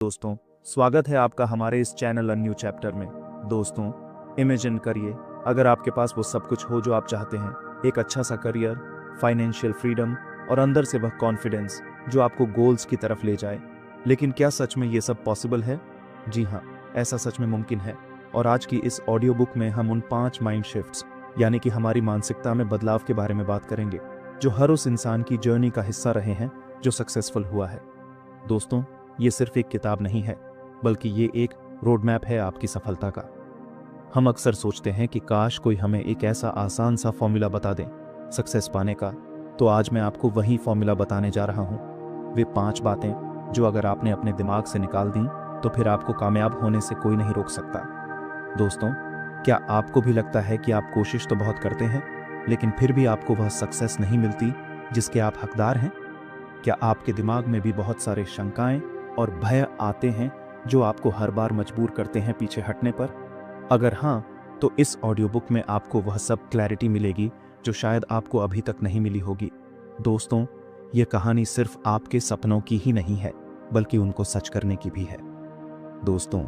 दोस्तों, स्वागत है आपका हमारे इस चैनल अ न्यू चैप्टर में। दोस्तों, इमेजिन करिए अगर आपके पास वो सब कुछ हो जो आप चाहते हैं, एक अच्छा सा करियर, फाइनेंशियल फ्रीडम और अंदर से वह कॉन्फिडेंस जो आपको गोल्स की तरफ ले जाए। लेकिन क्या सच में ये सब पॉसिबल है? जी हाँ, ऐसा सच में मुमकिन है। और आज की इस ऑडियो बुक में हम उन 5 माइंड शिफ्ट्स यानी कि हमारी मानसिकता में बदलाव के बारे में बात करेंगे जो हर उस इंसान की जर्नी का हिस्सा रहे हैं जो सक्सेसफुल हुआ है। दोस्तों, ये सिर्फ एक किताब नहीं है, बल्कि ये एक रोड मैप है आपकी सफलता का। हम अक्सर सोचते हैं कि काश कोई हमें एक ऐसा आसान सा फॉर्मूला बता दे सक्सेस पाने का, तो आज मैं आपको वही फॉर्मूला बताने जा रहा हूँ। वे 5 बातें जो अगर आपने अपने दिमाग से निकाल दी तो फिर आपको कामयाब होने से कोई नहीं रोक सकता। दोस्तों, क्या आपको भी लगता है कि आप कोशिश तो बहुत करते हैं, लेकिन फिर भी आपको वह सक्सेस नहीं मिलती जिसके आप हकदार हैं? क्या आपके दिमाग में भी बहुत सारे शंकाएं और भय आते हैं जो आपको हर बार मजबूर करते हैं पीछे हटने पर? अगर हाँ, तो इस ऑडियो बुक में आपको वह सब क्लैरिटी मिलेगी जो शायद आपको अभी तक नहीं मिली होगी। दोस्तों, यह कहानी सिर्फ आपके सपनों की ही नहीं है, बल्कि उनको सच करने की भी है। दोस्तों,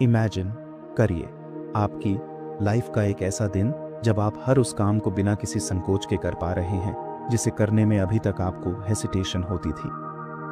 इमेजिन करिए आपकी लाइफ का एक ऐसा दिन जब आप हर उस काम को बिना किसी संकोच के कर पा रहे हैं जिसे करने में अभी तक आपको हेसिटेशन होती थी।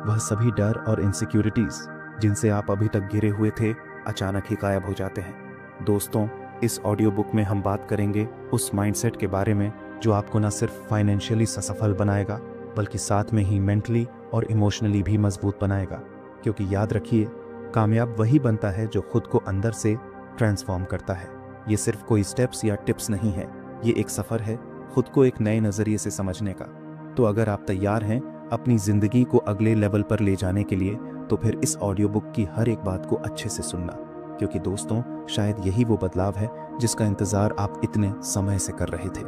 वह सभी डर और इनसिक्योरिटीज जिनसे आप अभी तक घिरे हुए थे अचानक ही गायब हो जाते हैं। दोस्तों, इस ऑडियो बुक में हम बात करेंगे उस माइंडसेट के बारे में जो आपको न सिर्फ फाइनेंशियली सफल बनाएगा, बल्कि साथ में ही मेंटली और इमोशनली भी मजबूत बनाएगा। क्योंकि याद रखिए, कामयाब वही बनता है जो खुद को अंदर से ट्रांसफॉर्म करता है। ये सिर्फ कोई स्टेप्स या टिप्स नहीं है, ये एक सफ़र है खुद को एक नए नज़रिए से समझने का। तो अगर आप तैयार हैं अपनी ज़िंदगी को अगले लेवल पर ले जाने के लिए, तो फिर इस ऑडियो बुक की हर एक बात को अच्छे से सुनना, क्योंकि दोस्तों, शायद यही वो बदलाव है जिसका इंतज़ार आप इतने समय से कर रहे थे।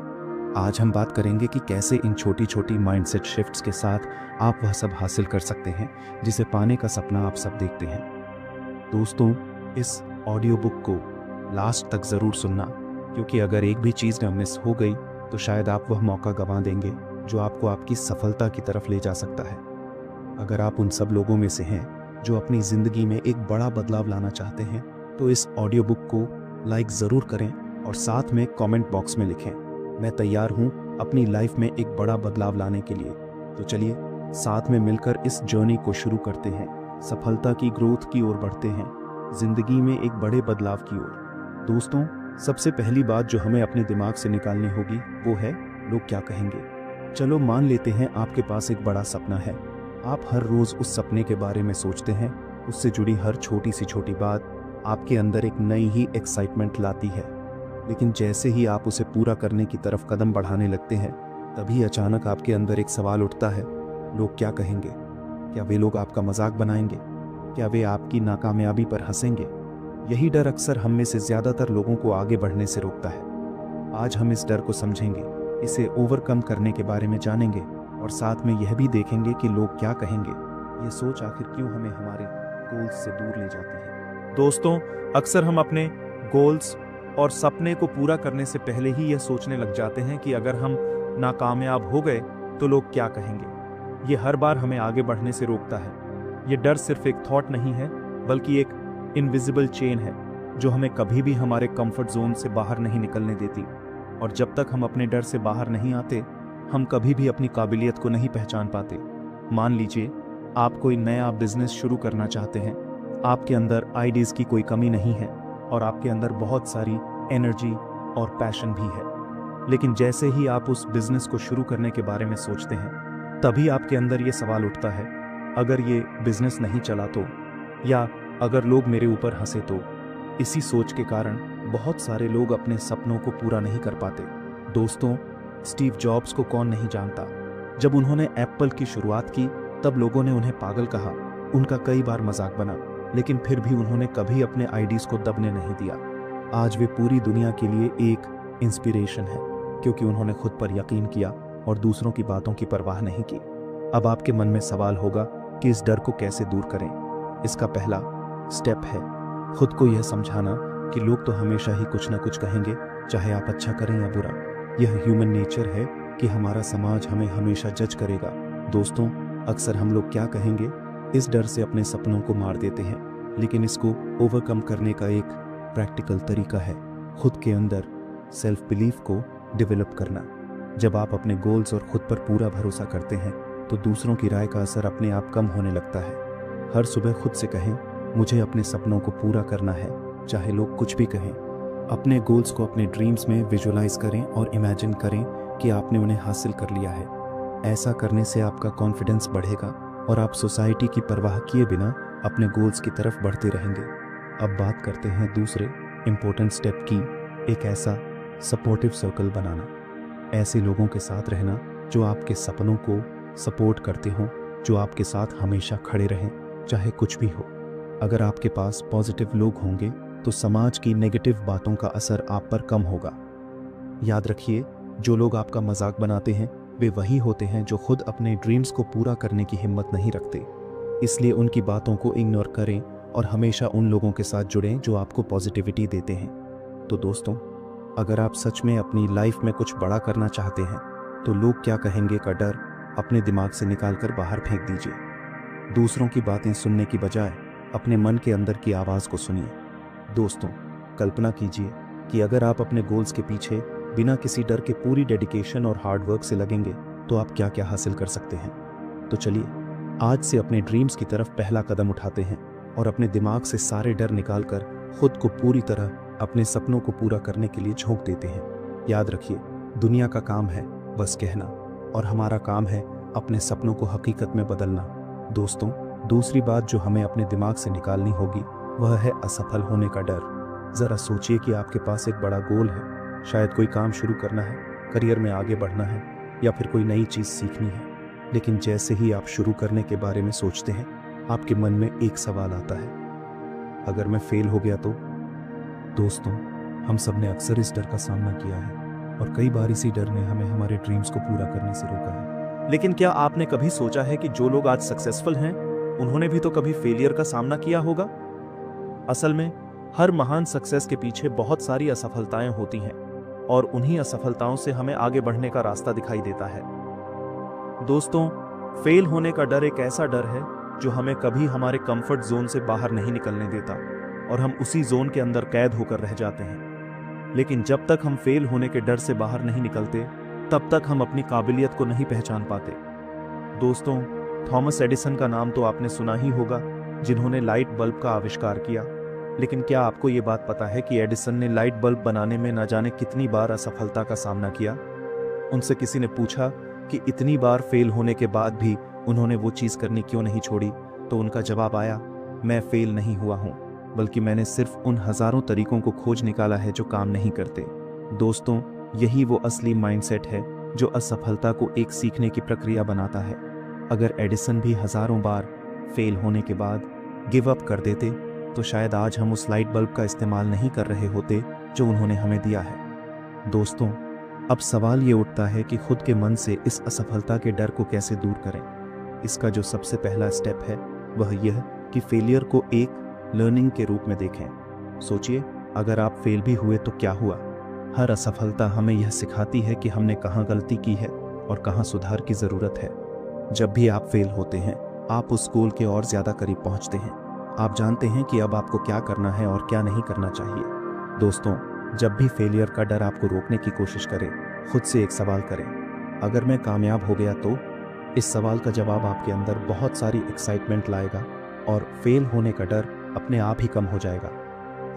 आज हम बात करेंगे कि कैसे इन छोटी छोटी माइंडसेट शिफ्ट्स के साथ आप वह सब हासिल कर सकते हैं जिसे पाने का सपना आप सब देखते हैं। दोस्तों, इस ऑडियो बुक को लास्ट तक ज़रूर सुनना, क्योंकि अगर एक भी चीज़ न मिस हो गई तो शायद आप वह मौका गंवा देंगे जो आपको आपकी सफलता की तरफ ले जा सकता है। अगर आप उन सब लोगों में से हैं जो अपनी ज़िंदगी में एक बड़ा बदलाव लाना चाहते हैं, तो इस ऑडियो बुक को लाइक ज़रूर करें और साथ में कमेंट बॉक्स में लिखें, मैं तैयार हूँ अपनी लाइफ में एक बड़ा बदलाव लाने के लिए। तो चलिए साथ में मिलकर इस जर्नी को शुरू करते हैं, सफलता की ग्रोथ की ओर बढ़ते हैं, ज़िंदगी में एक बड़े बदलाव की ओर। दोस्तों, सबसे पहली बात जो हमें अपने दिमाग से निकालनी होगी वो है, लोग क्या कहेंगे। चलो मान लेते हैं आपके पास एक बड़ा सपना है। आप हर रोज़ उस सपने के बारे में सोचते हैं, उससे जुड़ी हर छोटी सी छोटी बात आपके अंदर एक नई ही एक्साइटमेंट लाती है। लेकिन जैसे ही आप उसे पूरा करने की तरफ कदम बढ़ाने लगते हैं, तभी अचानक आपके अंदर एक सवाल उठता है, लोग क्या कहेंगे? क्या वे लोग आपका मजाक बनाएंगे? क्या वे आपकी नाकामयाबी पर हंसेंगे? यही डर अक्सर हम में से ज़्यादातर लोगों को आगे बढ़ने से रोकता है। आज हम इस डर को समझेंगे, इसे ओवरकम करने के बारे में जानेंगे और साथ में यह भी देखेंगे कि लोग क्या कहेंगे। ये सोच आखिर क्यों हमें हमारे गोल्स से दूर ले जाती है। दोस्तों, अक्सर हम अपने गोल्स और सपने को पूरा करने से पहले ही यह सोचने लग जाते हैं कि अगर हम नाकामयाब हो गए तो लोग क्या कहेंगे। ये हर बार हमें आगे बढ़ने से रोकता है। ये डर सिर्फ एक थॉट नहीं है, बल्कि एक इनविजिबल चेन है जो हमें कभी भी हमारे कंफर्ट जोन से बाहर नहीं निकलने देती। और जब तक हम अपने डर से बाहर नहीं आते, हम कभी भी अपनी काबिलियत को नहीं पहचान पाते। मान लीजिए आप कोई नया बिजनेस शुरू करना चाहते हैं, आपके अंदर आइडियाज़ की कोई कमी नहीं है और आपके अंदर बहुत सारी एनर्जी और पैशन भी है। लेकिन जैसे ही आप उस बिजनेस को शुरू करने के बारे में सोचते हैं, तभी आपके अंदर ये सवाल उठता है, अगर ये बिजनेस नहीं चला तो, या अगर लोग मेरे ऊपर हंसे तो। इसी सोच के कारण बहुत सारे लोग अपने सपनों को पूरा नहीं कर पाते। दोस्तों, स्टीव जॉब्स को कौन नहीं जानता। जब उन्होंने एप्पल की शुरुआत की, तब लोगों ने उन्हें पागल कहा, उनका कई बार मजाक बना, लेकिन फिर भी उन्होंने कभी अपने आइडियाज़ को दबने नहीं दिया। आज वे पूरी दुनिया के लिए एक इंस्पिरेशन है, क्योंकि उन्होंने खुद पर यकीन किया और दूसरों की बातों की परवाह नहीं की। अब आपके मन में सवाल होगा कि इस डर को कैसे दूर करें। इसका पहला स्टेप है खुद को यह समझाना कि लोग तो हमेशा ही कुछ ना कुछ कहेंगे, चाहे आप अच्छा करें या बुरा। यह ह्यूमन नेचर है कि हमारा समाज हमें हमेशा जज करेगा। दोस्तों, अक्सर हम लोग क्या कहेंगे इस डर से अपने सपनों को मार देते हैं। लेकिन इसको ओवरकम करने का एक प्रैक्टिकल तरीका है खुद के अंदर सेल्फ बिलीफ को डेवलप करना। जब आप अपने गोल्स और खुद पर पूरा भरोसा करते हैं तो दूसरों की राय का असर अपने आप कम होने लगता है। हर सुबह खुद से कहें, मुझे अपने सपनों को पूरा करना है, चाहे लोग कुछ भी कहें। अपने गोल्स को अपने ड्रीम्स में विजुअलाइज करें और इमेजिन करें कि आपने उन्हें हासिल कर लिया है। ऐसा करने से आपका कॉन्फिडेंस बढ़ेगा और आप सोसाइटी की परवाह किए बिना अपने गोल्स की तरफ बढ़ते रहेंगे। अब बात करते हैं दूसरे इम्पोर्टेंट स्टेप की, एक ऐसा सपोर्टिव सर्कल बनाना। ऐसे लोगों के साथ रहना जो आपके सपनों को सपोर्ट करते हों, जो आपके साथ हमेशा खड़े रहें, चाहे कुछ भी हो। अगर आपके पास पॉजिटिव लोग होंगे तो समाज की नेगेटिव बातों का असर आप पर कम होगा। याद रखिए, जो लोग आपका मजाक बनाते हैं वे वही होते हैं जो खुद अपने ड्रीम्स को पूरा करने की हिम्मत नहीं रखते। इसलिए उनकी बातों को इग्नोर करें और हमेशा उन लोगों के साथ जुड़ें जो आपको पॉजिटिविटी देते हैं। तो दोस्तों, अगर आप सच में अपनी लाइफ में कुछ बड़ा करना चाहते हैं तो लोग क्या कहेंगे का डर अपने दिमाग से निकाल कर बाहर फेंक दीजिए। दूसरों की बातें सुनने की बजाय अपने मन के अंदर की आवाज़ को सुनिए। दोस्तों, कल्पना कीजिए कि अगर आप अपने गोल्स के पीछे बिना किसी डर के पूरी डेडिकेशन और हार्ड वर्क से लगेंगे तो आप क्या क्या हासिल कर सकते हैं। तो चलिए आज से अपने ड्रीम्स की तरफ पहला कदम उठाते हैं और अपने दिमाग से सारे डर निकालकर खुद को पूरी तरह अपने सपनों को पूरा करने के लिए झोंक देते हैं। याद रखिए, दुनिया का काम है बस कहना और हमारा काम है अपने सपनों को हकीकत में बदलना। दोस्तों, दूसरी बात जो हमें अपने दिमाग से निकालनी होगी वह है असफल होने का डर। ज़रा सोचिए कि आपके पास एक बड़ा गोल है, शायद कोई काम शुरू करना है, करियर में आगे बढ़ना है या फिर कोई नई चीज़ सीखनी है। लेकिन जैसे ही आप शुरू करने के बारे में सोचते हैं आपके मन में एक सवाल आता है, अगर मैं फेल हो गया तो। दोस्तों, हम सब ने अक्सर इस डर का सामना किया है और कई बार इसी डर ने हमें हमारे ड्रीम्स को पूरा करने से रोका है। लेकिन क्या आपने कभी सोचा है कि जो लोग आज सक्सेसफुल हैं उन्होंने भी तो कभी फेलियर का सामना किया होगा। असल में हर महान सक्सेस के पीछे बहुत सारी असफलताएं होती हैं और उन्हीं असफलताओं से हमें आगे बढ़ने का रास्ता दिखाई देता है। दोस्तों, फेल होने का डर एक ऐसा डर है जो हमें कभी हमारे कंफर्ट जोन से बाहर नहीं निकलने देता और हम उसी जोन के अंदर कैद होकर रह जाते हैं। लेकिन जब तक हम फेल होने के डर से बाहर नहीं निकलते तब तक हम अपनी काबिलियत को नहीं पहचान पाते। दोस्तों, थॉमस एडिसन का नाम तो आपने सुना ही होगा, जिन्होंने लाइट बल्ब का आविष्कार किया। लेकिन क्या आपको ये बात पता है कि एडिसन ने लाइट बल्ब बनाने में न जाने कितनी बार असफलता का सामना किया। उनसे किसी ने पूछा कि इतनी बार फेल होने के बाद भी उन्होंने वो चीज़ करनी क्यों नहीं छोड़ी, तो उनका जवाब आया, मैं फेल नहीं हुआ हूँ, बल्कि मैंने सिर्फ उन हज़ारों तरीकों को खोज निकाला है जो काम नहीं करते। दोस्तों, यही वो असली माइंडसेट है जो असफलता को एक सीखने की प्रक्रिया बनाता है। अगर एडिसन भी हज़ारों बार फेल होने के बाद गिव अप कर देते तो शायद आज हम उस लाइट बल्ब का इस्तेमाल नहीं कर रहे होते जो उन्होंने हमें दिया है। दोस्तों, अब सवाल ये उठता है कि खुद के मन से इस असफलता के डर को कैसे दूर करें। इसका जो सबसे पहला स्टेप है वह यह कि फेलियर को एक लर्निंग के रूप में देखें। सोचिए, अगर आप फेल भी हुए तो क्या हुआ। हर असफलता हमें यह सिखाती है कि हमने कहाँ गलती की है और कहाँ सुधार की ज़रूरत है। जब भी आप फेल होते हैं आप उस गोल के और ज़्यादा करीब पहुँचते हैं। आप जानते हैं कि अब आपको क्या करना है और क्या नहीं करना चाहिए। दोस्तों, जब भी फेलियर का डर आपको रोकने की कोशिश करे, खुद से एक सवाल करें, अगर मैं कामयाब हो गया तो। इस सवाल का जवाब आपके अंदर बहुत सारी एक्साइटमेंट लाएगा और फेल होने का डर अपने आप ही कम हो जाएगा।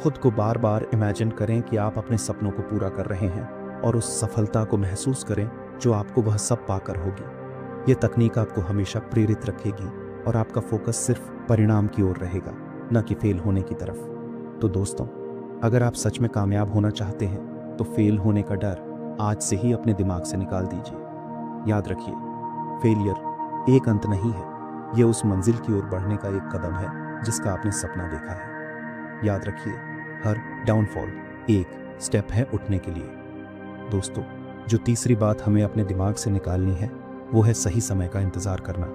खुद को बार बार इमेजिन करें कि आप अपने सपनों को पूरा कर रहे हैं और उस सफलता को महसूस करें जो आपको वह सब पाकर होगी। ये तकनीक आपको हमेशा प्रेरित रखेगी और आपका फोकस सिर्फ परिणाम की ओर रहेगा, न कि फेल होने की तरफ। तो दोस्तों, अगर आप सच में कामयाब होना चाहते हैं तो फेल होने का डर आज से ही अपने दिमाग से निकाल दीजिए। याद रखिए, फेलियर एक अंत नहीं है, ये उस मंजिल की ओर बढ़ने का एक कदम है जिसका आपने सपना देखा है। याद रखिए, हर डाउनफॉल एक स्टेप है उठने के लिए। दोस्तों, जो तीसरी बात हमें अपने दिमाग से निकालनी है वो है सही समय का इंतज़ार करना।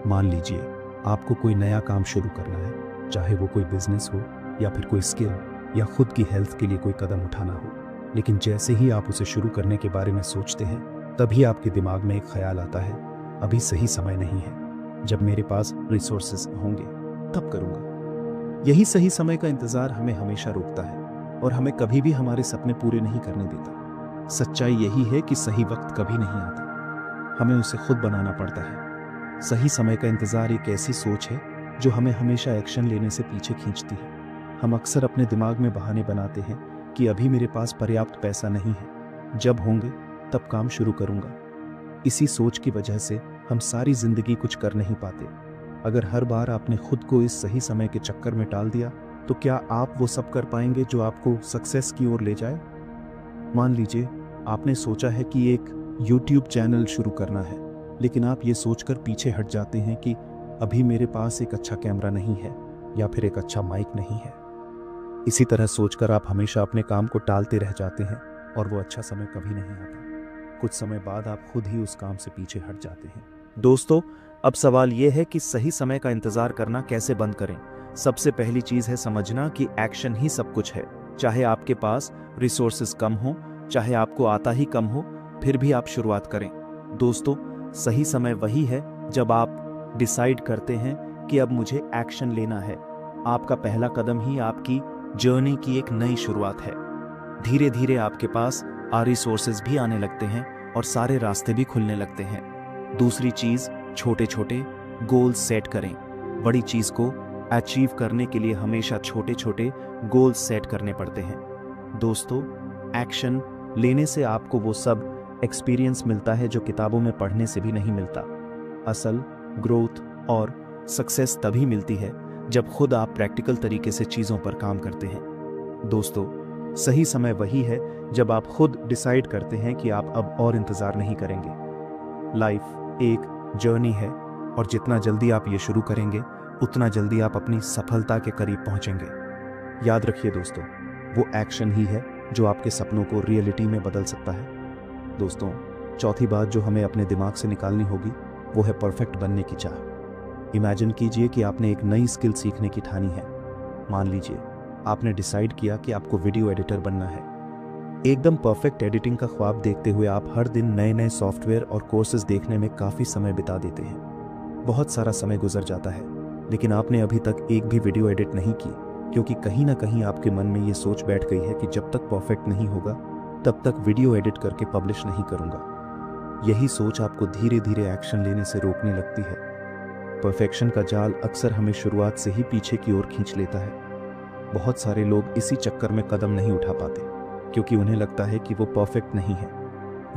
मान लीजिए आपको कोई नया काम शुरू करना है, चाहे वो कोई बिजनेस हो या फिर कोई स्किल या खुद की हेल्थ के लिए कोई कदम उठाना हो। लेकिन जैसे ही आप उसे शुरू करने के बारे में सोचते हैं तभी आपके दिमाग में एक ख्याल आता है, अभी सही समय नहीं है, जब मेरे पास रिसोर्सेज होंगे तब करूँगा। यही सही समय का इंतजार हमें हमेशा रोकता है और हमें कभी भी हमारे सपने पूरे नहीं करने देता। सच्चाई यही है कि सही वक्त कभी नहीं आता, हमें उसे खुद बनाना पड़ता है। सही समय का इंतजार एक ऐसी सोच है जो हमें हमेशा एक्शन लेने से पीछे खींचती है। हम अक्सर अपने दिमाग में बहाने बनाते हैं कि अभी मेरे पास पर्याप्त पैसा नहीं है, जब होंगे तब काम शुरू करूंगा। इसी सोच की वजह से हम सारी जिंदगी कुछ कर नहीं पाते। अगर हर बार आपने खुद को इस सही समय के चक्कर में टाल दिया तो क्या आप वो सब कर पाएंगे जो आपको सक्सेस की ओर ले जाए? मान लीजिए आपने सोचा है कि एक YouTube चैनल शुरू करना है, लेकिन आप ये सोचकर पीछे हट जाते हैं कि अभी मेरे पास एक अच्छा कैमरा नहीं है या फिर एक अच्छा माइक नहीं है। इसी तरह सोचकर आप हमेशा अपने काम को टालते रह जाते हैं और वो अच्छा समय कभी नहीं आता। कुछ समय बाद आप खुद ही उस काम से पीछे हट जाते हैं। दोस्तों, अब सवाल यह है कि सही समय का इंतजार करना कैसे बंद करें। सबसे पहली चीज है समझना कि एक्शन ही सब कुछ है। चाहे आपके पास रिसोर्सेज कम हो, चाहे आपको आता ही कम हो, फिर भी आप शुरुआत करें। दोस्तों, सही समय वही है जब आप डिसाइड करते हैं कि अब मुझे एक्शन लेना है। आपका पहला कदम ही आपकी जर्नी की एक नई शुरुआत है। धीरे धीरे आपके पास रिसोर्सेज भी आने लगते हैं और सारे रास्ते भी खुलने लगते हैं। दूसरी चीज, छोटे छोटे गोल्स सेट करें। बड़ी चीज को अचीव करने के लिए हमेशा छोटे छोटे गोल्स सेट करने पड़ते हैं। दोस्तों, एक्शन लेने से आपको वो सब एक्सपीरियंस मिलता है जो किताबों में पढ़ने से भी नहीं मिलता। असल ग्रोथ और सक्सेस तभी मिलती है जब खुद आप प्रैक्टिकल तरीके से चीज़ों पर काम करते हैं। दोस्तों, सही समय वही है जब आप खुद डिसाइड करते हैं कि आप अब और इंतज़ार नहीं करेंगे। लाइफ एक जर्नी है और जितना जल्दी आप ये शुरू करेंगे उतना जल्दी आप अपनी सफलता के करीब पहुंचेंगे। याद रखिए दोस्तों, वो एक्शन ही है जो आपके सपनों को रियलिटी में बदल सकता है। दोस्तों, चौथी बात जो हमें अपने दिमाग से निकालनी होगी वो है परफेक्ट बनने की चाह। इमेजिन कीजिए कि आपने एक नई स्किल सीखने की ठानी है। मान लीजिए आपने डिसाइड किया कि आपको वीडियो एडिटर बनना है। एकदम परफेक्ट एडिटिंग का ख्वाब देखते हुए आप हर दिन नए नए सॉफ्टवेयर और कोर्सेज देखने में काफ़ी समय बिता देते हैं। बहुत सारा समय गुजर जाता है, लेकिन आपने अभी तक एक भी वीडियो एडिट नहीं की, क्योंकि कहीं ना कहीं आपके मन में ये सोच बैठ गई है कि जब तक परफेक्ट नहीं होगा तब तक वीडियो एडिट करके पब्लिश नहीं करूँगा। यही सोच आपको धीरे धीरे एक्शन लेने से रोकने लगती है। परफेक्शन का जाल अक्सर हमें शुरुआत से ही पीछे की ओर खींच लेता है। बहुत सारे लोग इसी चक्कर में कदम नहीं उठा पाते, क्योंकि उन्हें लगता है कि वो परफेक्ट नहीं है।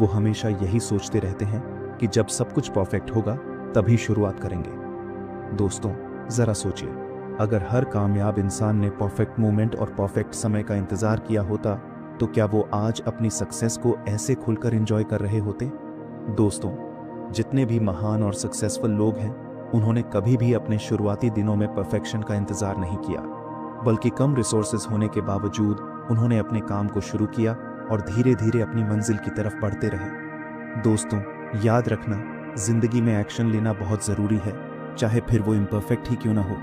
वो हमेशा यही सोचते रहते हैं कि जब सब कुछ परफेक्ट होगा तभी शुरुआत करेंगे। दोस्तों, ज़रा सोचिए, अगर हर कामयाब इंसान ने परफेक्ट मोमेंट और परफेक्ट समय का इंतज़ार किया होता तो क्या वो आज अपनी सक्सेस को ऐसे खुलकर एंजॉय कर रहे होते? दोस्तों, जितने भी महान और सक्सेसफुल लोग हैं उन्होंने कभी भी अपने शुरुआती दिनों में परफेक्शन का इंतज़ार नहीं किया, बल्कि कम रिसोर्सेज होने के बावजूद उन्होंने अपने काम को शुरू किया और धीरे धीरे अपनी मंजिल की तरफ बढ़ते रहे। दोस्तों, याद रखना, जिंदगी में एक्शन लेना बहुत ज़रूरी है, चाहे फिर वो इम्परफेक्ट ही क्यों ना हो।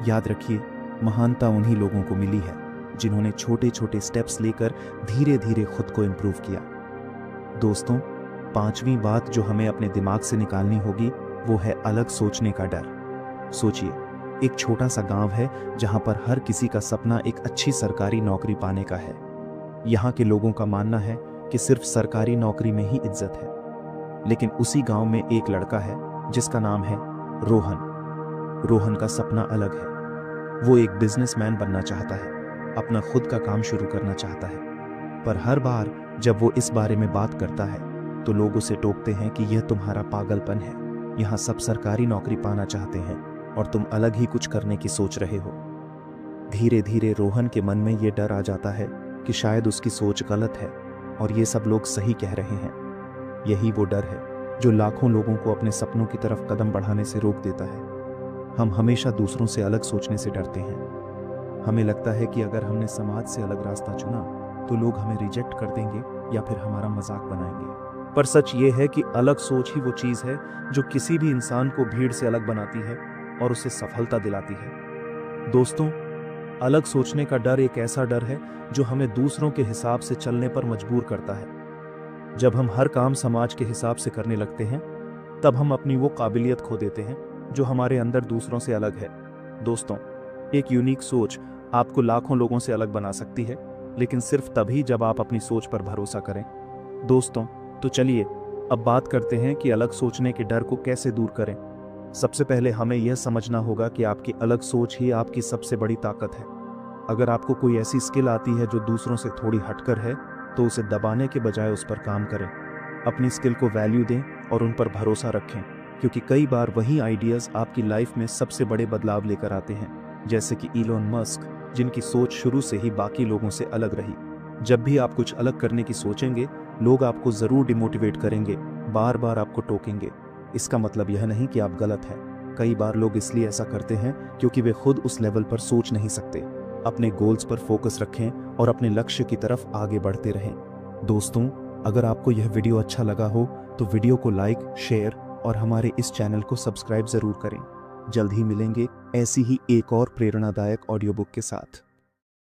याद रखिए, महानता उन्हीं लोगों को मिली है जिन्होंने छोटे छोटे स्टेप्स लेकर धीरे धीरे खुद को इम्प्रूव किया। दोस्तों, पांचवी बात जो हमें अपने दिमाग से निकालनी होगी वो है अलग सोचने का डर। सोचिए, एक छोटा सा गांव है जहां पर हर किसी का सपना एक अच्छी सरकारी नौकरी पाने का है। यहाँ के लोगों का मानना है कि सिर्फ सरकारी नौकरी में ही इज्जत है। लेकिन उसी गांव में एक लड़का है जिसका नाम है रोहन। रोहन का सपना अलग है। वो एक बिजनेसमैन बनना चाहता है, अपना खुद का काम शुरू करना चाहता है। पर हर बार जब वो इस बारे में बात करता है तो लोग उसे टोकते हैं कि यह तुम्हारा पागलपन है। यहाँ सब सरकारी नौकरी पाना चाहते हैं और तुम अलग ही कुछ करने की सोच रहे हो। धीरे धीरे रोहन के मन में ये डर आ जाता है कि शायद उसकी सोच गलत है और ये सब लोग सही कह रहे हैं। यही वो डर है जो लाखों लोगों को अपने सपनों की तरफ कदम बढ़ाने से रोक देता है। हम हमेशा दूसरों से अलग सोचने से डरते हैं। हमें लगता है कि अगर हमने समाज से अलग रास्ता चुना तो लोग हमें रिजेक्ट कर देंगे या फिर हमारा मजाक बनाएंगे। पर सच ये है कि अलग सोच ही वो चीज़ है जो किसी भी इंसान को भीड़ से अलग बनाती है और उसे सफलता दिलाती है। दोस्तों, अलग सोचने का डर एक ऐसा डर है जो हमें दूसरों के हिसाब से चलने पर मजबूर करता है। जब हम हर काम समाज के हिसाब से करने लगते हैं तब हम अपनी वो काबिलियत खो देते हैं जो हमारे अंदर दूसरों से अलग है। दोस्तों, एक यूनिक सोच आपको लाखों लोगों से अलग बना सकती है, लेकिन सिर्फ तभी जब आप अपनी सोच पर भरोसा करें। दोस्तों, तो चलिए अब बात करते हैं कि अलग सोचने के डर को कैसे दूर करें। सबसे पहले हमें यह समझना होगा कि आपकी अलग सोच ही आपकी सबसे बड़ी ताकत है। अगर आपको कोई ऐसी स्किल आती है जो दूसरों से थोड़ी हटकर है, तो उसे दबाने के बजाय उस पर काम करें। अपनी स्किल को वैल्यू दें और उन पर भरोसा रखें, क्योंकि कई बार वही आइडियाज़ आपकी लाइफ में सबसे बड़े बदलाव लेकर आते हैं, जैसे कि इलोन मस्क, जिनकी सोच शुरू से ही बाकी लोगों से अलग रही। जब भी आप कुछ अलग करने की सोचेंगे, लोग आपको ज़रूर डिमोटिवेट करेंगे, बार बार आपको टोकेंगे। इसका मतलब यह नहीं कि आप गलत हैं। कई बार लोग इसलिए ऐसा करते हैं क्योंकि वे खुद उस लेवल पर सोच नहीं सकते। अपने गोल्स पर फोकस रखें और अपने लक्ष्य की तरफ आगे बढ़ते रहें। दोस्तों, अगर आपको यह वीडियो अच्छा लगा हो तो वीडियो को लाइक, शेयर और हमारे इस चैनल को सब्सक्राइब ज़रूर करें। जल्द ही मिलेंगे ऐसी ही एक और प्रेरणादायक ऑडियो बुक के साथ।